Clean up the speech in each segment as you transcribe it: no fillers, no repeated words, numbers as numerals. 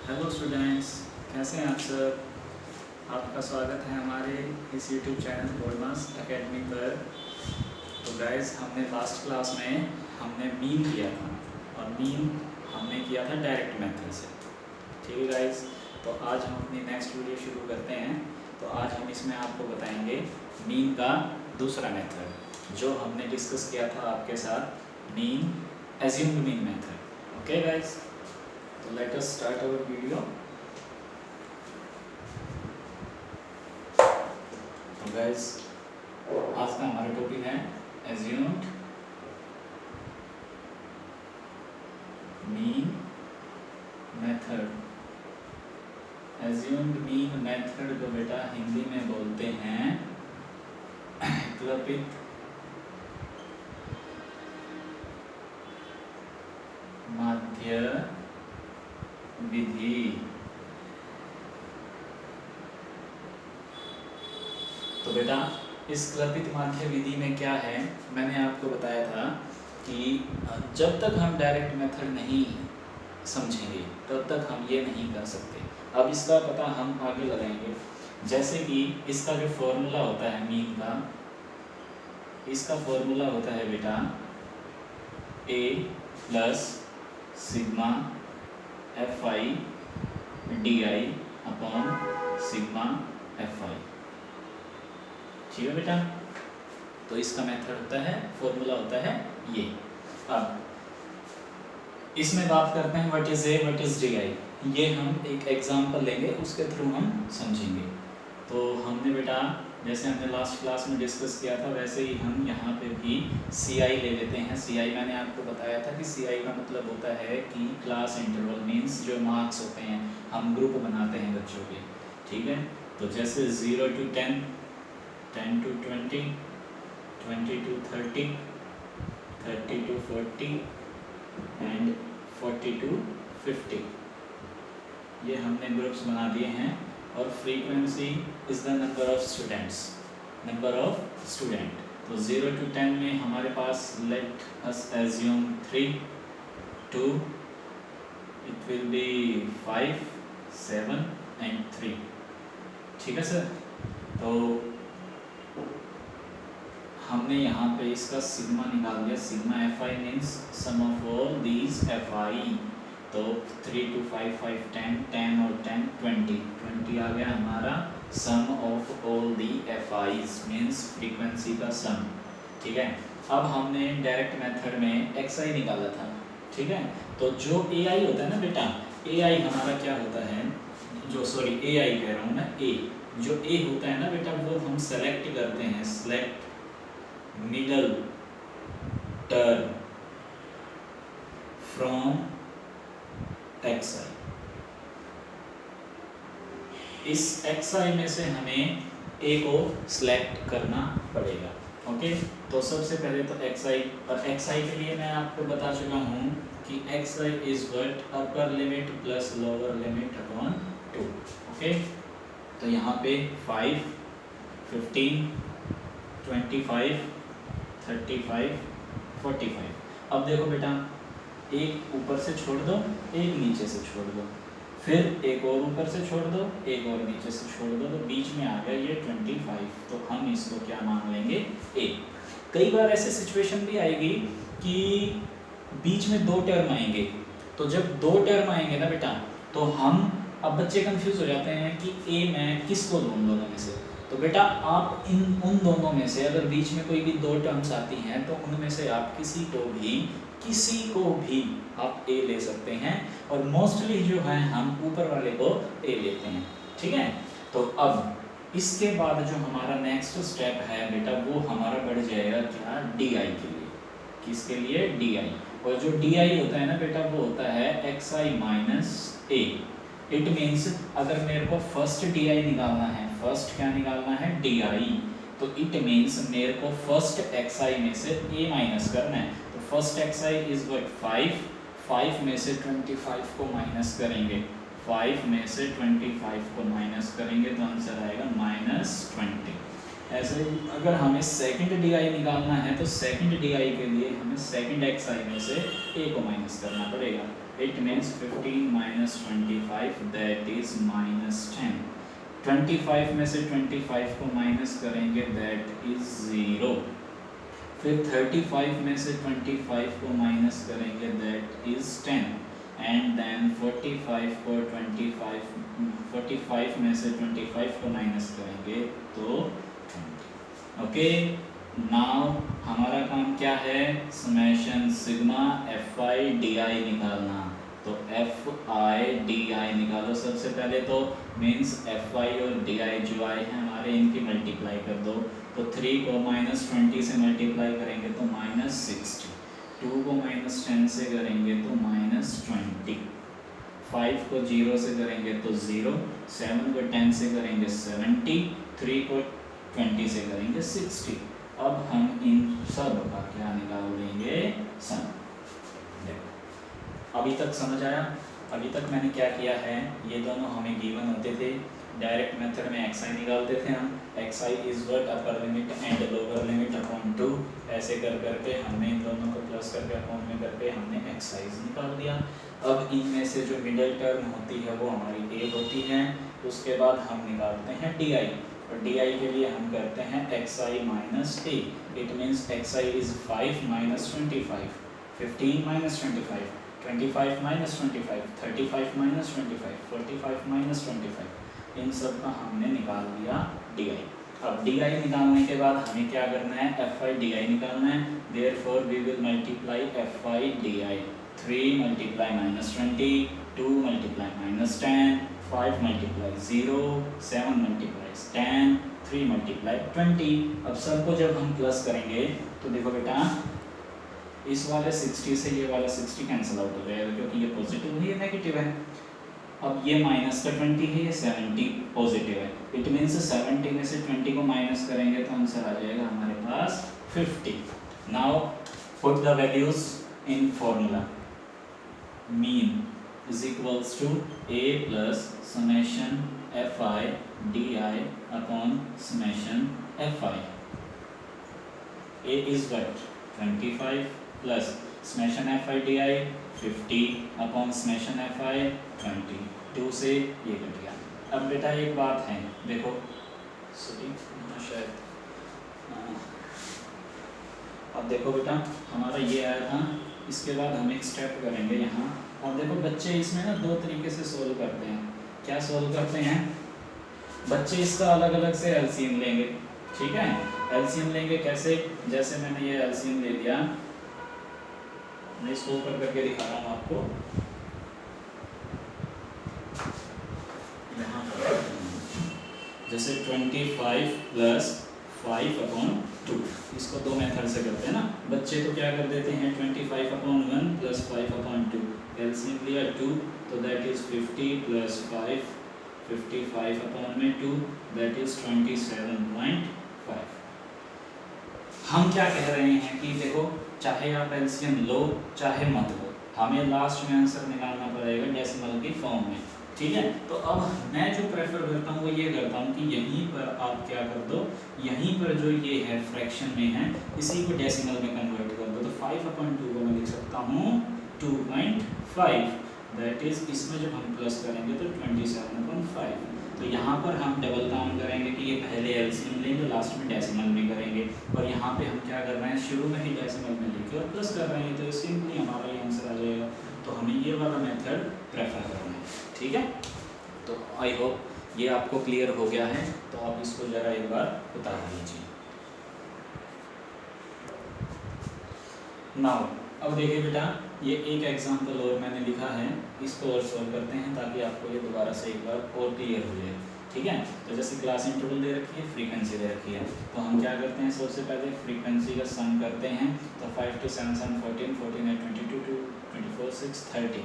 Hello students, कैसे हैं आप सब। आपका स्वागत है हमारे इस यूट्यूब चैनल बोर्डमास एकेडमी पर। तो गाइस, हमने लास्ट क्लास में हमने मीन किया था और मीन हमने किया था डायरेक्ट मेथड से। ठीक है गाइस, तो आज हम अपनी नेक्स्ट वीडियो शुरू करते हैं। तो आज हम इसमें आपको बताएंगे मीन का दूसरा मेथड जो हमने डिस्कस किया था आपके साथ, mean assumed mean method. Okay guys, तो let us start our video. तो गाइस, आज का हमारा टॉपिक है assumed mean method. Assumed mean method को बेटा हिंदी में बोलते हैं कल्पित माध्य विधि। तो बेटा, इस कल्पित माध्य विधि में क्या है, मैंने आपको बताया था कि जब तक हम डायरेक्ट मेथड नहीं समझेंगे तब तक हम ये नहीं कर सकते। अब इसका पता हम आगे लगाएंगे। जैसे कि इसका जो फॉर्मूला होता है मीन का, इसका फॉर्मूला होता है बेटा a plus sigma F i d i upon sigma F I. ठीक है बेटा, तो इसका मेथड होता है, फॉर्मूला होता है ये। अब इसमें बात करते हैं what is a, what is D I. ये हम एक एग्जांपल लेंगे, उसके थ्रू हम समझेंगे। तो हमने बेटा, जैसे हमने लास्ट क्लास में डिस्कस किया था, वैसे ही हम यहाँ पे भी सी आई ले लेते हैं। सी आई मैंने आपको बताया था कि सी आई का मतलब होता है कि क्लास इंटरवल, मीन्स जो मार्क्स होते हैं, हम ग्रुप बनाते हैं बच्चों के। ठीक है, तो जैसे 0 to 10, 10 to 20, 20 to 30, 30 to 40 and 40 to 50, ये हमने ग्रुप्स बना दिए हैं। और frequency is the number of students, number of student. तो 0 to 10 में हमारे पास let us assume 3, 2, it will be 5, 7 and 3। ठीक है सर, तो हमने यहाँ पे इसका सिग्मा निकाल दिया। Sigma F I means sum of all these F I. तो 3 to 5, 5, 10, 10 और 10, 20, 20 आ गया हमारा sum of all the f i's, means frequency का सम। ठीक है, अब हमने डायरेक्ट मेथड में एक्स आई निकाला था। ठीक है, तो जो ए आई होता है ना बेटा, ए आई हमारा क्या होता है, जो सॉरी ए आई कह रहा हूँ मैं, ए जो ए होता है ना बेटा, वो हम सेलेक्ट करते हैं, select middle term from x i. इस एक्स आई में से हमें ए को सिलेक्ट करना पड़ेगा। ओके, तो सबसे पहले तो एक्स आई, और एक्स आई के लिए मैं आपको बता चुका हूँ कि x I is what, upper limit plus lower limit upon 2। Okay, तो यहाँ पे 5, 15, 25, 35, 45। अब देखो बेटा, एक ऊपर से छोड़ दो, एक नीचे से छोड़ दो, फिर एक और ऊपर से छोड़ दो, एक और नीचे से छोड़ दो, तो बीच में आ गया ये 25। तो हम इसको क्या मान लेंगे, ए। कई बार ऐसे सिचुएशन भी आएगी कि बीच में 2 टर्म आएंगे। तो जब 2 टर्म आएंगे ना बेटा, तो हम, अब बच्चे कंफ्यूज हो जाते हैं कि ए मैं किसको दूँ दोनों में से। तो बेटा, आप उन दोनों में से अगर बीच में कोई भी 2 टर्म्स आती हैं, तो उनमें से आप किसी को भी आप ए ले सकते हैं। और मोस्टली जो है हम ऊपर वाले को ए लेते हैं। ठीक है, तो अब इसके बाद जो हमारा नेक्स्ट स्टेप है बेटा, वो हमारा बढ़ जाएगा क्या, डी आई के लिए। किसके लिए, डी आई। और जो डी आई होता है ना बेटा, वो होता है x I minus A. It means अगर मेरे को फर्स्ट डी आई निकालना है, फर्स्ट क्या निकालना है, डी आई, तो इट मीन्स मेरे को फर्स्ट एक्स आई में से ए माइनस करना है। तो first x I is what, 5, 5 में से 25 को माइनस करेंगे, 5 में से 25 को माइनस करेंगे तो आंसर आएगा -20। ऐसे अगर हमें सेकंड डी आई निकालना है, तो सेकंड डी आई के लिए हमें सेकंड एक्स आई में से ए को माइनस करना पड़ेगा। It means 15 - 25 25 that is -10। 25 में से 25 को माइनस करेंगे दैट इज 0। फिर 35 में से 25 को माइनस करेंगे दैट इज 10 एंड देन 45 में से 25 को माइनस करेंगे तो 20। ओके, नाउ हमारा काम क्या है, समेशन सिग्मा fi di निकालना। तो fi di निकालो सबसे पहले, तो मीन्स fi और di जो आए हैं हमारे, इनकी मल्टीप्लाई कर दो। तो 3 को -20 से मल्टीप्लाई करेंगे तो -60, 2 को -10 से करेंगे तो -20, 5 को 0 से करेंगे तो 0, 7 को 10 से करेंगे 70, 3 को 20 से करेंगे 60। अब हम इन सब का क्या निकाल देंगे, सम। देखो अभी तक समझ आया? अभी तक मैंने क्या किया है, ये दोनों हमें गिवन होते थे, डायरेक्ट मेथड में xi निकालते थे हम। xi is what, upper limit and lower limit upon 2, ऐसे कर करके हमने इन दोनों को प्लस करके अपॉन में करके हमने xi निकाल दिया। अब इनमें से जो मिडिल टर्म होती है वो हमारी a होती है। उसके बाद हम निकालते हैं di, और di के लिए हम करते हैं xi minus a। It means xi is 5 minus 25, 15 minus 25, 25 minus 25, 35 minus 25, 45 minus 25, इन सब का हमने निकाल दिया di। अब di निकालने के बाद हमें क्या करना है, fi di निकालना है। Therefore we will multiply fi di। 3 multiply -20, 2 multiply -10, 5 multiply 0, 7 multiply 10, 3 multiply 20। अब सबको जब हम प्लस करेंगे तो देखो बेटा, इस वाले 60 से ये वाला 60 कैंसिल आउट हो जाएगा, क्योंकि ये पॉजिटिव है, ये नेगेटिव है। अब ये माइनस का 20 है, ये 70 पॉजिटिव है। इट मीन्स 70 में से 20 को माइनस करेंगे तो आंसर आ जाएगा हमारे पास 50। Now put the values in formula. Mean is equals to a plus summation fi di upon summation fi। a is what, 25 plus summation fi di 50 upon summation fi 20। 2 से ये कट गया। अब बेटा एक बात है, देखो सॉरी शायद, अब देखो बेटा हमारा ये आया था, इसके बाद हम एक स्टेप करेंगे यहाँ। और देखो बच्चे इसमें ना दो तरीके से सोल्व करते हैं। क्या सोल्व करते हैं बच्चे, इसका अलग अलग से एलसीएम लेंगे, ठीक है। एलसीएम लेंगे कैसे, जैसे मैंने ये एलसीएम ले लिया, मैं इसको ऊपर करके दिखा रहा हूँ आपको। यहाँ पर जैसे 25 प्लस 5 अपॉन 2, इसको दो मेथड से करते हैं ना। बच्चे तो क्या कर देते हैं, 25 अपॉन 1 प्लस 5 अपॉन 2, एलसीएम लिया 2, तो दैट इज 50 प्लस 5, 55 अपॉन में 2, दैट इज 27.5। हम क्या कह रहे हैं कि देखो, चाहे आप एलसीएम लो चाहे मत लो, हमें लास्ट में आंसर निकालना पड़ेगा डेसिमल की फॉर्म में, ठीक है। तो अब मैं जो प्रेफर करता हूँ वो ये करता हूँ कि यहीं पर आप क्या कर दो, यहीं पर जो ये है फ्रैक्शन में है, इसी को डेसिमल में कन्वर्ट कर दो। तो 5/2 को मैं लिख सकता हूँ 2.5, दैट इज, इसमें जब हम प्लस करेंगे तो 27.5। तो यहाँ पर हम डबल काम करेंगे कि ये पहले एलसीएम लेंगे, लास्ट में डेसिमल में करेंगे। और यहाँ पे हम क्या कर रहे हैं, शुरू में ही डेसिमल में लेके और प्लस कर रहे हैं, तो सिंपली हमारा ये आंसर आ जाएगा। तो हमें ये वाला मेथड प्रेफर करना है, ठीक है। तो आई होप ये आपको क्लियर हो गया है। तो आप इसको ज़रा एक बार उतार लीजिए। नाउ अब देखिए बेटा, ये एक एग्जांपल और मैंने लिखा है, इसको और सॉल्व करते हैं ताकि आपको ये दोबारा से एक बार और क्लियर हो जाए, ठीक है। तो जैसे क्लास इंटरवल दे रखी है, फ्रीक्वेंसी दे रखी है, तो हम क्या करते हैं, सबसे पहले फ्रीक्वेंसी का सम करते हैं। तो 5 2 7 7 14, 14 8 22 2 24 6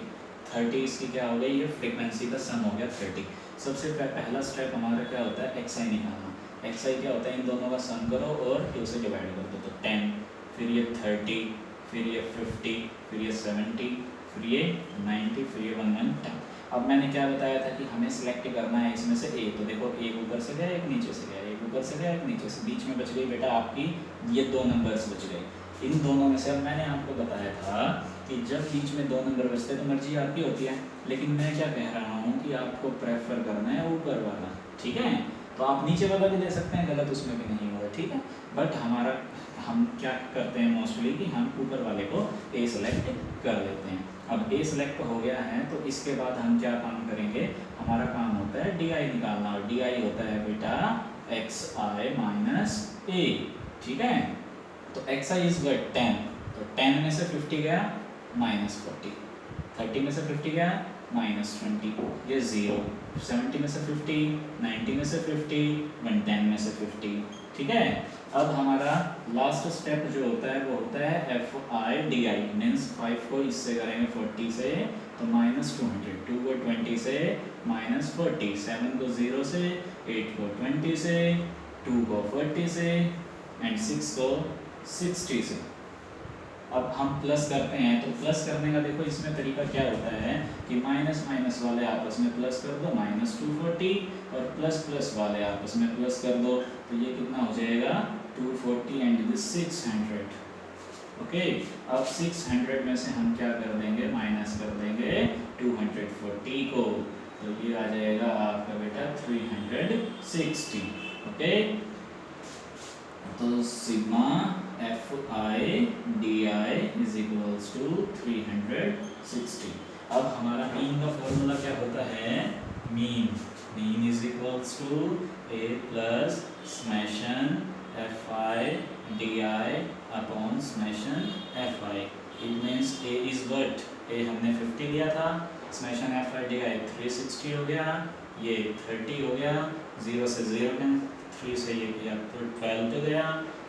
30 इसकी क्या हो गई, ये फ्रीक्वेंसी का सम हो गया 30। सबसे पहला स्टेप हमारा क्या होता है, xi निकालना। xi क्या होता है, इन दोनों का सम करो और 2 से डिवाइड कर दो, तो 10, फिर ये 30, फिर ये 50, फिर ये 70, फिर ये 90, फिर ये 110। अब मैंने क्या बताया था कि हमें सिलेक्ट करना है इसमें से एक। तो देखो एक ऊपर से गया, एक नीचे से गया, एक ऊपर से गया, एक नीचे से, बीच में बच गई बेटा आपकी ये 2 नंबर्स बच गए। इन दोनों में से अब मैंने आपको बताया था कि कि जब बीच में 2 नंबर बचते तो मर्जी आपकी होती है, लेकिन मैं क्या कह रहा हूँ कि आपको प्रेफर करना है ऊपर वाला, ठीक है। तो आप नीचे वाला भी ले सकते हैं, गलत उसमें भी नहीं होगा, ठीक है। बट हम क्या करते हैं मोस्टली कि हम ऊपर वाले को ए सेलेक्ट कर लेते हैं। अब ए सेलेक्ट हो गया है तो इसके बाद हम क्या काम करेंगे, हमारा काम होता है डी आई निकालना, और डी आई होता है बेटा एक्स आई माइनस ए, ठीक है। तो एक्स आई इज व्हाट 10, तो 10 में से 50 गया माइनस 40, 30 में से 50 गया माइनस 20, ये 0, 70 में से 50, 90 में से 50, 110 में से 50, ठीक है। अब हमारा लास्ट स्टेप जो होता है वो होता है F i d I, means 5 को इससे करेंगे 40 से तो माइनस 200, 2 को 20 से माइनस 40, 7 को 0 से, 8 को 20 से, 2 को 40 से एंड 6 को 60 से। अब हम प्लस करते हैं तो प्लस करने का देखो इसमें तरीका क्या होता है कि माइनस माइनस वाले आपस में प्लस कर दो, माइनस 240, और प्लस प्लस वाले आपस में प्लस कर दो, तो ये कितना हो जाएगा 240 एंड दिस 600, ओके। अब 600 में से हम क्या कर देंगे, माइनस कर देंगे 240 को, तो ये आ जाएगा आपका बेटा 360, ओके। तो sigma F i d i is equals to 360। अब हमारा मीन का फॉर्मूला क्या होता है, mean is equals to a plus summation f i d i upon summation f i. It means a is what, a हमने 50 लिया था, स्मैशन f i d आई 360 हो गया, ये 30 हो गया, 0 से 0 में 3 से ये किया तो 12 पे गया,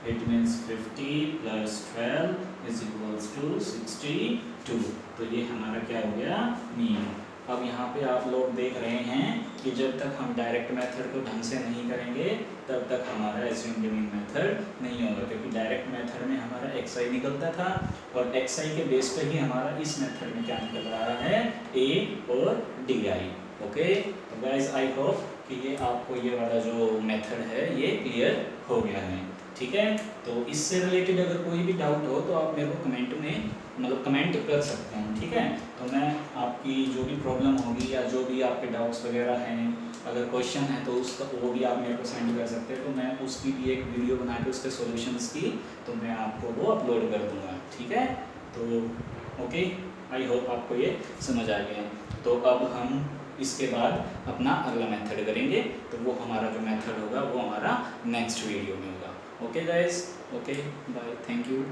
it means 50 plus 12 is equals to 62। तो ये हमारा क्या हो गया, मीन। अब यहाँ पे आप लोग देख रहे हैं कि जब तक हम डायरेक्ट मेथड को ढंग से नहीं करेंगे तब तक हमारा एज्यूम्ड मीन मेथड नहीं होगा, क्योंकि डायरेक्ट मेथड में हमारा एक्स आई निकलता था और एक्स आई के बेस पे ही हमारा इस मेथड में क्या निकल रहा है, ए और डी आई, ओके। तो गाइस आई होप कि ये आपको ये वाला जो मेथड है ये क्लियर हो गया है, ठीक है। तो इससे रिलेटेड अगर कोई भी डाउट हो तो आप मेरे को कमेंट में मतलब कमेंट कर सकते हैं, ठीक है। तो मैं आपकी जो भी प्रॉब्लम होगी या जो भी आपके डाउट्स वगैरह हैं, अगर क्वेश्चन है तो उसका वो भी आप मेरे को सेंड कर सकते हैं, तो मैं उसकी भी एक वीडियो बना के उसके सॉल्यूशंस की तो मैं आपको वो अपलोड कर दूँगा, ठीक है। तो ओके, आई होप आपको ये समझ आ गया। तो अब हम इसके बाद अपना अगला मेथड करेंगे, तो वो हमारा जो मेथड होगा वो हमारा नेक्स्ट वीडियो में होगा। Okay guys, okay bye, thank you.